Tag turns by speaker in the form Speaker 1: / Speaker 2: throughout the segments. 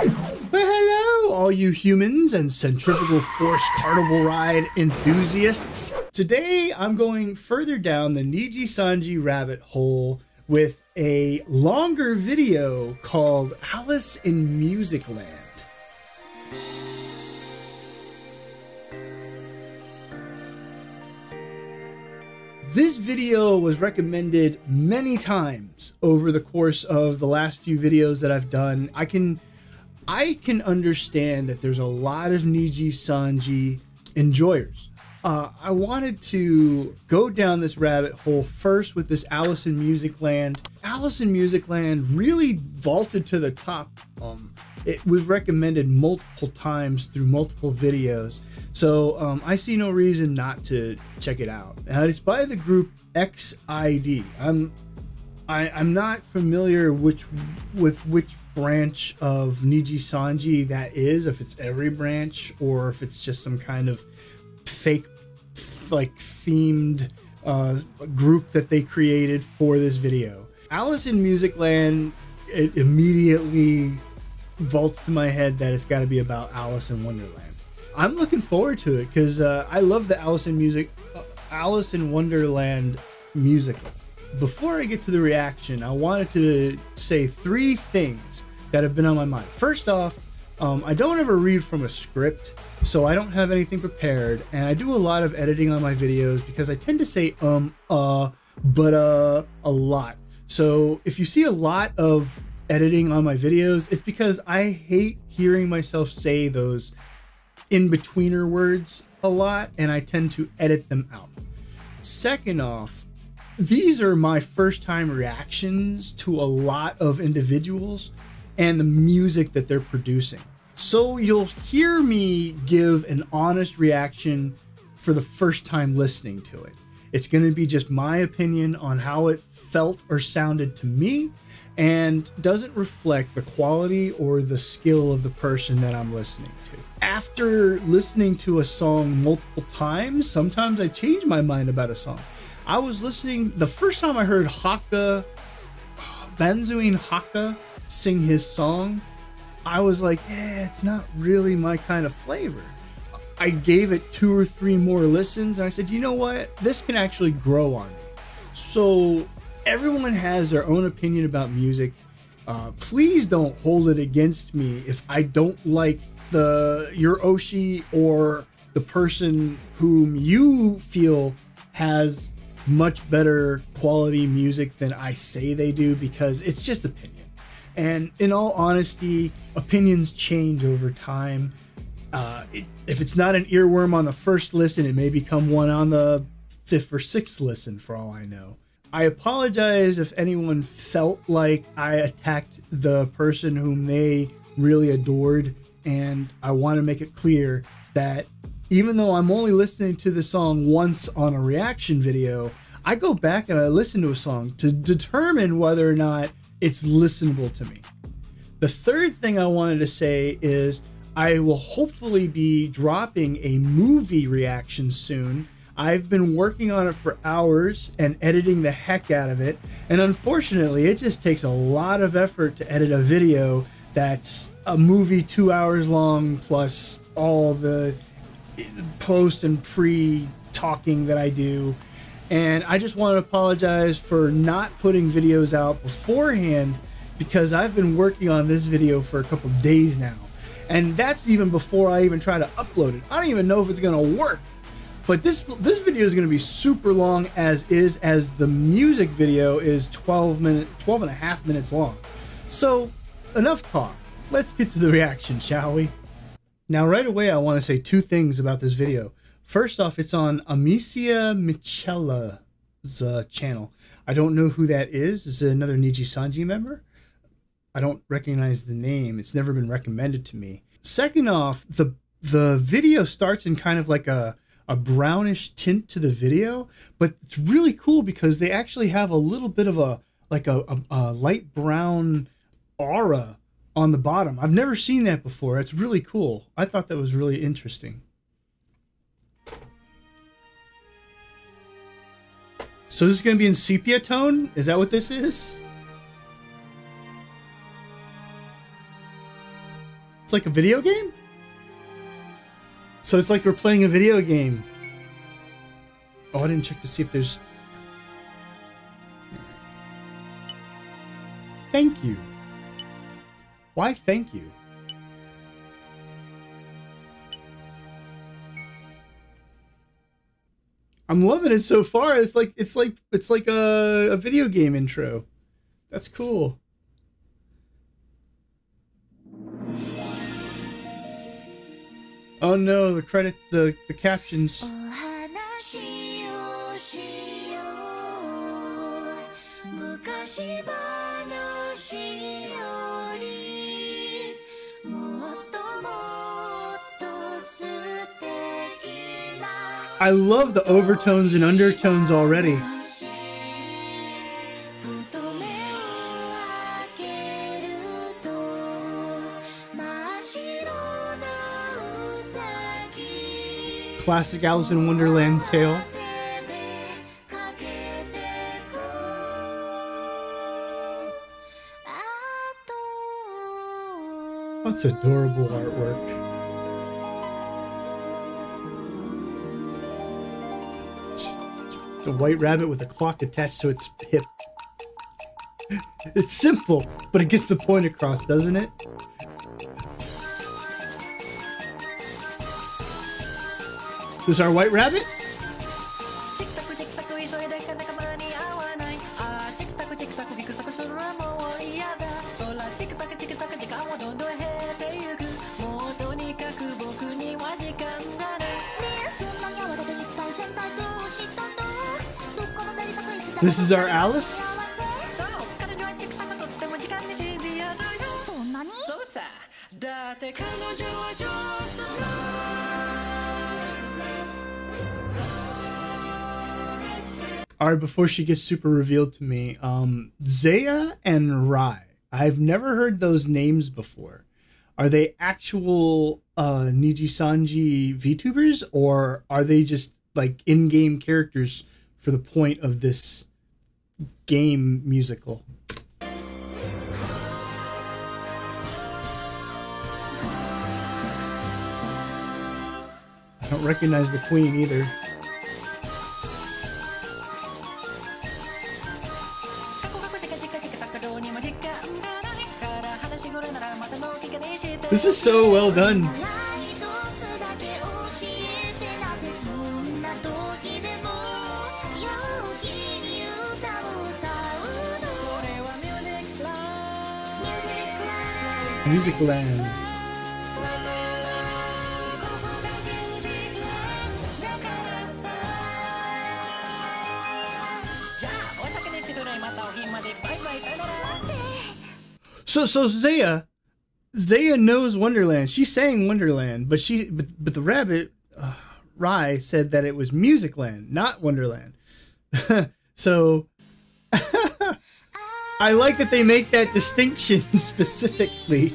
Speaker 1: Well, hello, all you humans and centrifugal force carnival ride enthusiasts. Today, I'm going further down the NIJISANJI rabbit hole with a longer video called Alice in Musicland. This video was recommended many times over the course of the last few videos that I've done. I can understand that there's a lot of NIJISANJI enjoyers. I wanted to go down this rabbit hole first with this Alice in Musicland. Alice in Musicland really vaulted to the top. It was recommended multiple times through multiple videos, so I see no reason not to check it out. It's by the group XID. I'm not familiar with which branch of NIJISANJI that is, if it's every branch or if it's just some kind of fake like themed group that they created for this video. Alice in Musicland, it immediately vaults to my head that it's got to be about Alice in Wonderland. I'm looking forward to it because I love the Alice in Wonderland musical. Before I get to the reaction, I wanted to say three things that have been on my mind. First off, I don't ever read from a script, so I don't have anything prepared, and I do a lot of editing on my videos because I tend to say but a lot. So if you see a lot of editing on my videos, it's because I hate hearing myself say those in-betweener words a lot, and I tend to edit them out. Second off, these are my first time reactions to a lot of individuals and the music that they're producing. So you'll hear me give an honest reaction for the first time listening to it. It's going to be just my opinion on how it felt or sounded to me, and doesn't reflect the quality or the skill of the person that I'm listening to. After listening to a song multiple times, sometimes I change my mind about a song. I was listening, the first time I heard Banzuin Haka sing his song, I was like, it's not really my kind of flavor. I gave it 2 or 3 more listens, and I said, you know what? This can actually grow on me. So everyone has their own opinion about music. Please don't hold it against me if I don't like your Oshi or the person whom you feel has much better quality music than I say they do, because it's just opinion. And in all honesty, opinions change over time. If it's not an earworm on the first listen, it may become one on the 5th or 6th listen, for all I know. I apologize if anyone felt like I attacked the person whom they really adored, and I want to make it clear that even though I'm only listening to the song once on a reaction video, I go back and I listen to a song to determine whether or not it's listenable to me. The third thing I wanted to say is I will hopefully be dropping a movie reaction soon. I've been working on it for hours and editing the heck out of it, and unfortunately it just takes a lot of effort to edit a video that's a movie 2 hours long, plus all the post and pre-talking that I do. And I just want to apologize for not putting videos out beforehand, because I've been working on this video for a couple of days now. And that's even before I even try to upload it. I don't even know if it's going to work. But this video is going to be super long as the music video is 12 and a half minutes long. So enough talk. Let's get to the reaction, shall we? Now right away I want to say 2 things about this video. First off, it's on Amicia Michella's channel. I don't know who that is. Is it another NIJISANJI member? I don't recognize the name. It's never been recommended to me. Second off, the video starts in kind of like a brownish tint to the video, but it's really cool because they actually have a little bit of a light brown aura on the bottom. I've never seen that before. It's really cool. I thought that was really interesting. So this is going to be in sepia tone? Is that what this is? It's like a video game? So it's like we're playing a video game. Oh, I didn't check to see if there's... Thank you. Why thank you? I'm loving it so far. It's like a video game intro. That's cool. Oh no, the captions. I love the overtones and undertones already. Classic Alice in Wonderland tale. That's adorable artwork. The white rabbit with a clock attached to its hip. It's simple, but it gets the point across, doesn't it? This is our white rabbit? This is our Alice? Alright, before she gets super revealed to me, Zaya and Rai. I've never heard those names before. Are they actual NIJISANJI VTubers, or are they just like in-game characters for the point of this game musical? I don't recognize the queen either. This is so well done. Musicland. So Zaya knows Wonderland. She sang Wonderland, but the rabbit Rai said that it was Musicland, not Wonderland. So I like that they make that distinction specifically.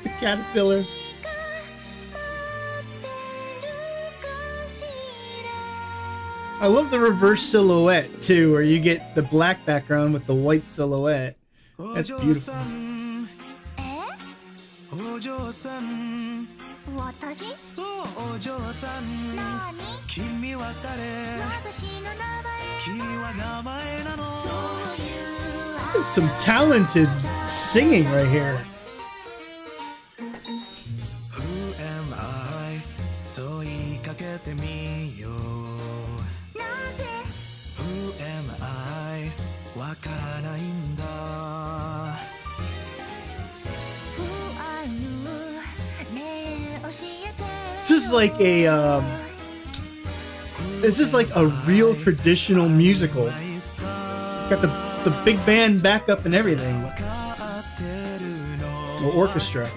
Speaker 1: The caterpillar. I love the reverse silhouette too, where you get the black background with the white silhouette. That's beautiful. There's some talented singing right here. This is like a it's just like a real traditional musical. Got the big band backup and everything. The orchestra.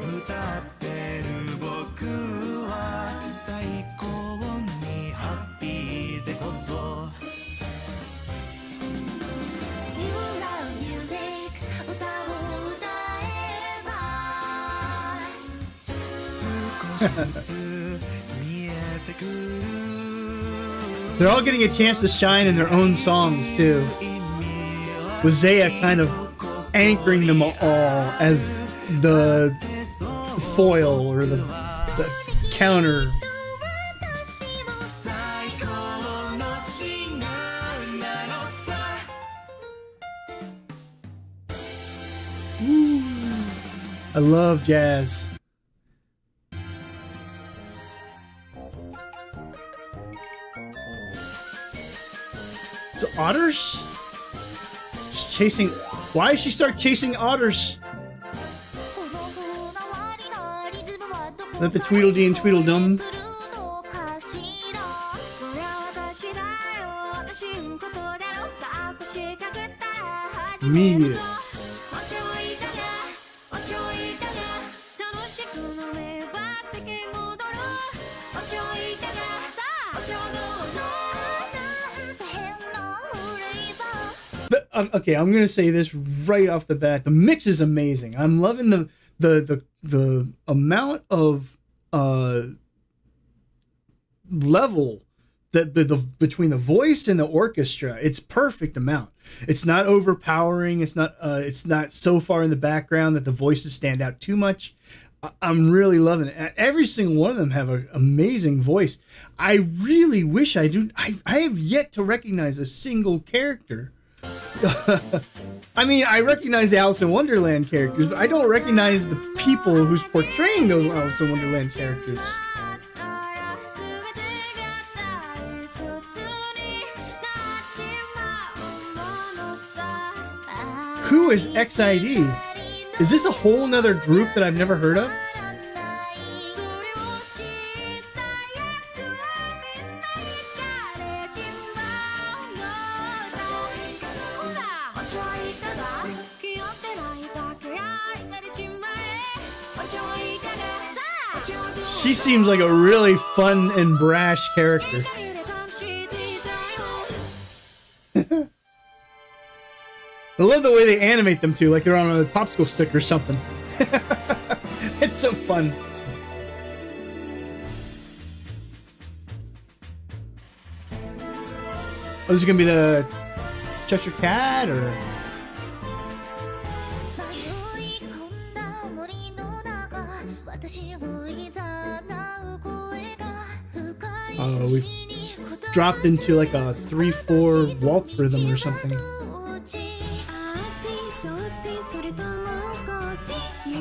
Speaker 1: They're all getting a chance to shine in their own songs too, with Zaya kind of anchoring them all as the foil or the counter. Ooh, I love jazz. So otters? She's chasing. Why did she start chasing otters? Let the Tweedledee and Tweedledum. Me. Okay, I'm gonna say this right off the bat. The mix is amazing. I'm loving the amount of level that between the voice and the orchestra. It's perfect amount. It's not overpowering. It's not so far in the background that the voices stand out too much. I'm really loving it. Every single one of them have an amazing voice. I really wish I do. I have yet to recognize a single character. I mean, I recognize the Alice in Wonderland characters, but I don't recognize the people who's portraying those Alice in Wonderland characters. Who is XID? Is this a whole nother group that I've never heard of? She seems like a really fun and brash character. I love the way they animate them too, like they're on a popsicle stick or something. It's so fun. Oh, this is gonna be the Cheshire Cat, or? We've dropped into like a 3/4 waltz rhythm or something.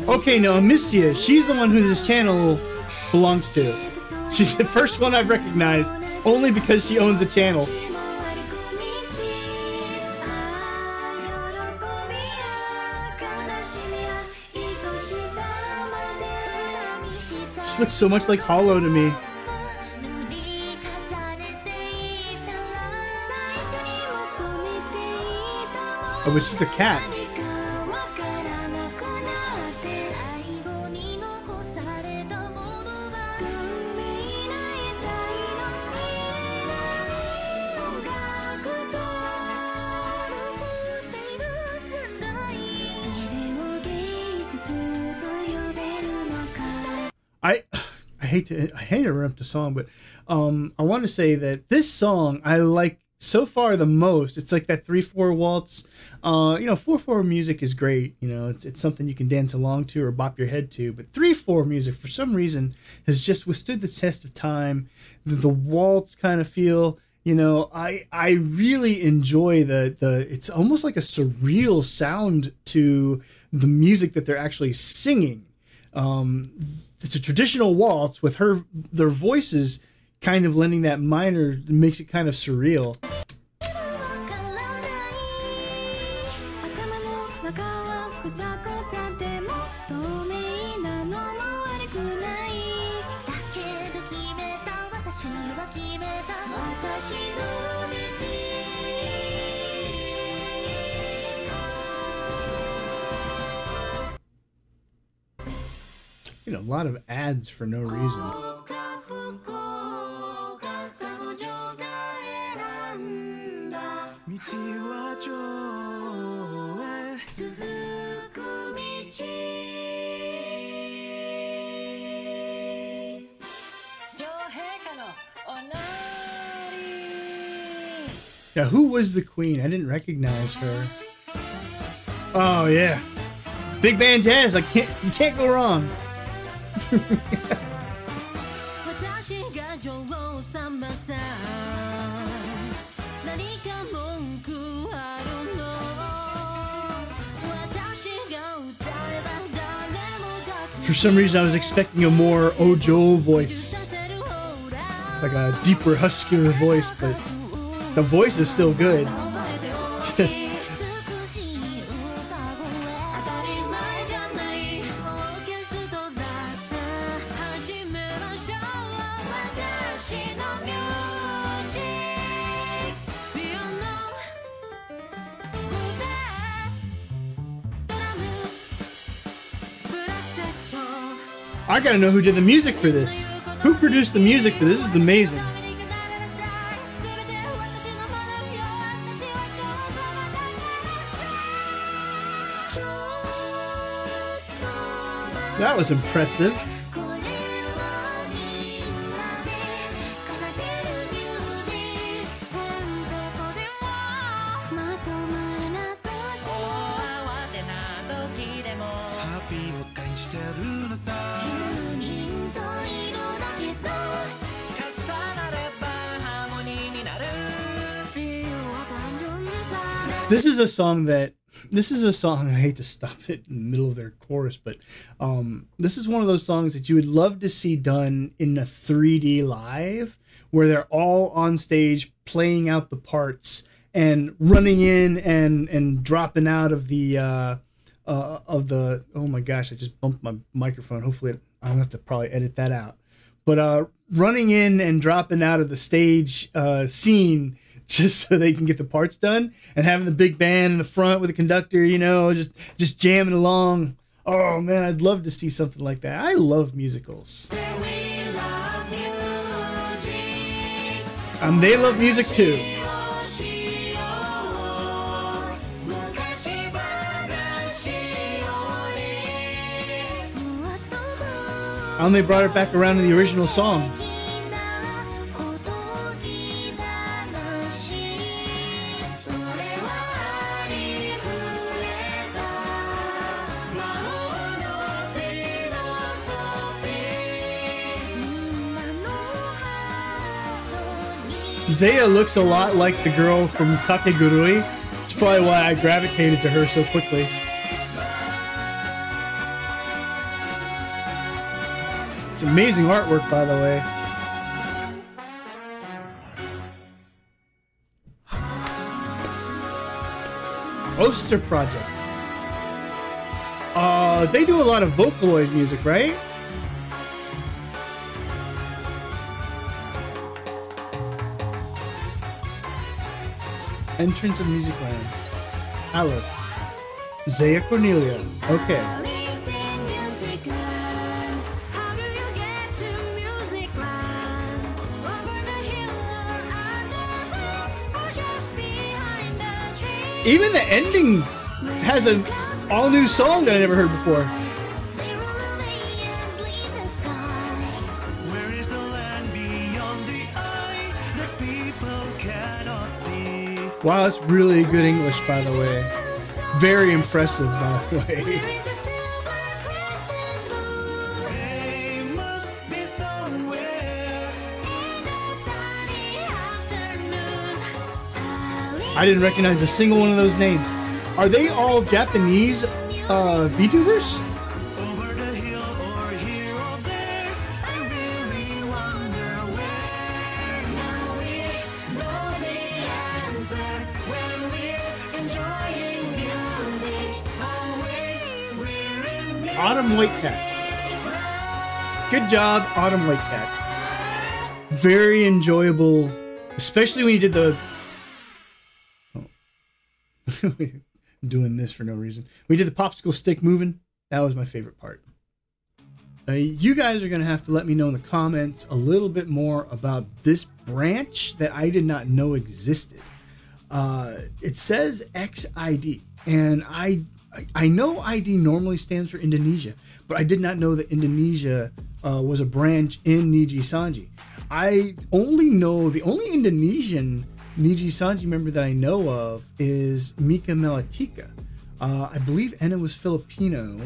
Speaker 1: Okay, no, Amicia, she's the one who this channel belongs to. She's the first one I've recognized, only because she owns the channel. She looks so much like Hollow to me. Oh, but she's a cat. I hate to interrupt the song, but I want to say that this song I like so far the most. It's like that 3/4 waltz. You know, 4/4 music is great. You know, it's something you can dance along to or bop your head to. But 3/4 music, for some reason, has just withstood the test of time. The waltz kind of feel. You know, I really enjoy the it's almost like a surreal sound to the music that they're actually singing. It's a traditional waltz with their voices kind of lending that minor, makes it kind of surreal. You know, a lot of ads for no reason. Now, who was the queen? I didn't recognize her. Oh yeah, big band jazz. You can't go wrong. For some reason, I was expecting a more Ojo voice, like a deeper, huskier voice, but the voice is still good. I gotta know who did the music for this. Who produced the music for this? This is amazing. That was impressive. This is a song, I hate to stop it in the middle of their chorus, but this is one of those songs that you would love to see done in a 3D live, where they're all on stage playing out the parts and running in and dropping out of the oh my gosh, I just bumped my microphone. Hopefully I don't have to probably edit that out. But running in and dropping out of the stage scene just so they can get the parts done, and having the big band in the front with the conductor, you know, just jamming along. Oh man, I'd love to see something like that. I love musicals. They love music too. And they brought it back around to the original song. Zaya looks a lot like the girl from Kakegurui. It's probably why I gravitated to her so quickly. It's amazing artwork, by the way. Oster Project. They do a lot of Vocaloid music, right? Entrance of Musicland. Alice. Zaya Cornelia. Okay. Even the ending has an all-new song that I never heard before. Wow, that's really good English, by the way. Very impressive, by the way. I didn't recognize a single one of those names. Are they all Japanese VTubers? Autumn Whitecat. Good job, Autumn Whitecat. Very enjoyable, especially when you did the... Oh. Doing this for no reason. We did the popsicle stick moving. That was my favorite part. You guys are going to have to let me know in the comments a little bit more about this branch that I did not know existed. It says XID, and I know ID normally stands for Indonesia, but I did not know that Indonesia was a branch in NIJISANJI. I only know the only Indonesian NIJISANJI member that I know of is Mika Melatika. I believe Enna was Filipino,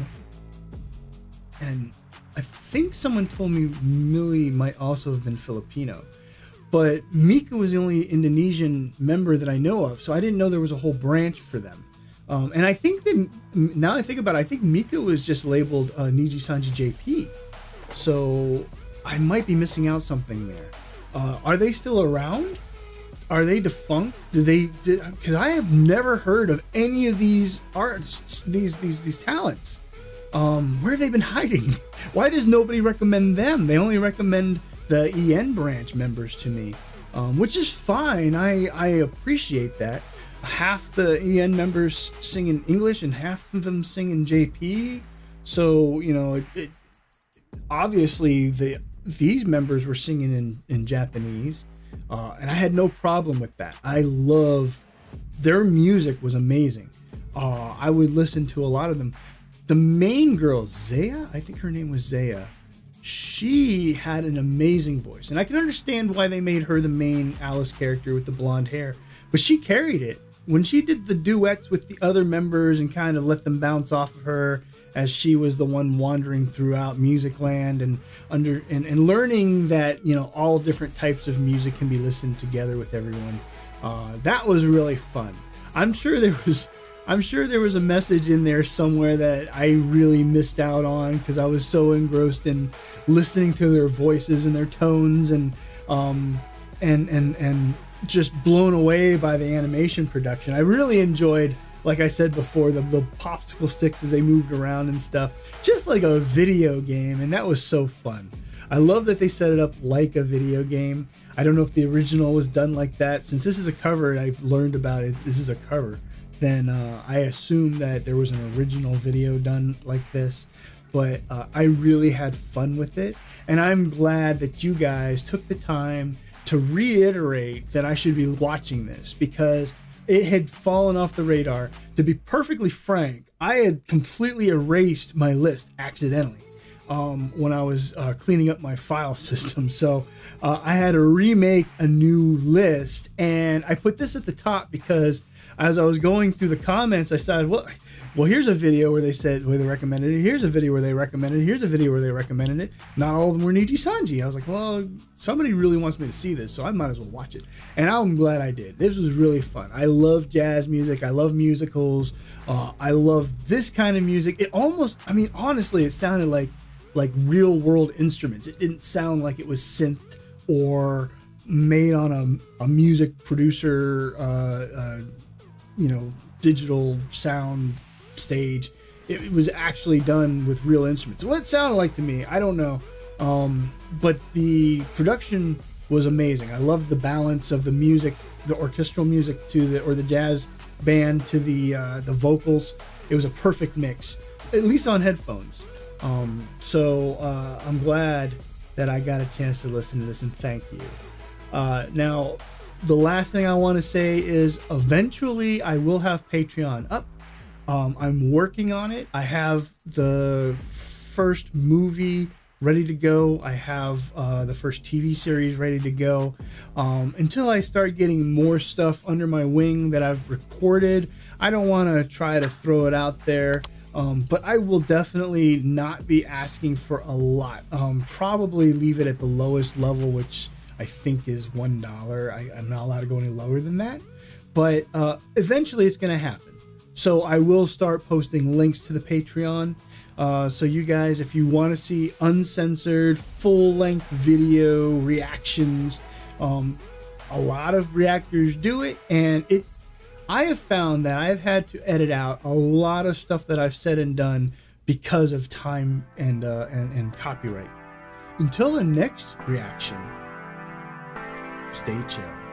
Speaker 1: and I think someone told me Millie might also have been Filipino. But Mika was the only Indonesian member that I know of, so I didn't know there was a whole branch for them. And I think that, now I think about it, I think Mika was just labeled NIJISANJI JP. So I might be missing out something there. Are they still around? Are they defunct? Because I have never heard of any of these artists, these talents. Where have they been hiding? Why does nobody recommend them? They only recommend the EN branch members to me, which is fine. I appreciate that. Half the EN members sing in English and half of them sing in JP. So, you know, obviously these members were singing in Japanese, and I had no problem with that. I love their music, was amazing. I would listen to a lot of them. The main girl, Zaya, I think her name was Zaya, she had an amazing voice, and I can understand why they made her the main Alice character with the blonde hair, but she carried it. When she did the duets with the other members and kind of let them bounce off of her, as she was the one wandering throughout Musicland and learning that, you know, all different types of music can be listened together with everyone. That was really fun. I'm sure there was a message in there somewhere that I really missed out on because I was so engrossed in listening to their voices and their tones and just blown away by the animation production. I really enjoyed, like I said before, the popsicle sticks as they moved around and stuff, just like a video game, and that was so fun. I love that they set it up like a video game. I don't know if the original was done like that. Since this is a cover and I've learned about it, this is a cover, then I assume that there was an original video done like this. But I really had fun with it, and I'm glad that you guys took the time to reiterate that I should be watching this, because it had fallen off the radar. To be perfectly frank, I had completely erased my list accidentally when I was cleaning up my file system. So I had to remake a new list, and I put this at the top because as I was going through the comments, I started, well, here's a video where they recommended it. Here's a video where they recommended it. Here's a video where they recommended it. Not all of them were NIJISANJI. I was like, well, somebody really wants me to see this, so I might as well watch it. And I'm glad I did. This was really fun. I love jazz music. I love musicals. I love this kind of music. It almost, I mean, honestly, it sounded like real world instruments. It didn't sound like it was synth or made on a music producer, you know, digital sound stage. It was actually done with real instruments. What it sounded like to me, I don't know, but the production was amazing. I loved the balance of the music, the orchestral music to the jazz band to the vocals. It was a perfect mix, at least on headphones. So I'm glad that I got a chance to listen to this, and thank you. Now, the last thing I want to say is eventually I will have Patreon up. I'm working on it. I have the first movie ready to go. I have the first TV series ready to go. Until I start getting more stuff under my wing that I've recorded, I don't want to try to throw it out there. But I will definitely not be asking for a lot. Probably leave it at the lowest level, which I think is $1. I'm not allowed to go any lower than that. But eventually it's going to happen. So I will start posting links to the Patreon. So you guys, if you want to see uncensored, full-length video reactions, a lot of reactors do it, and I have found that I've had to edit out a lot of stuff that I've said and done because of time and copyright. Until the next reaction, stay chill.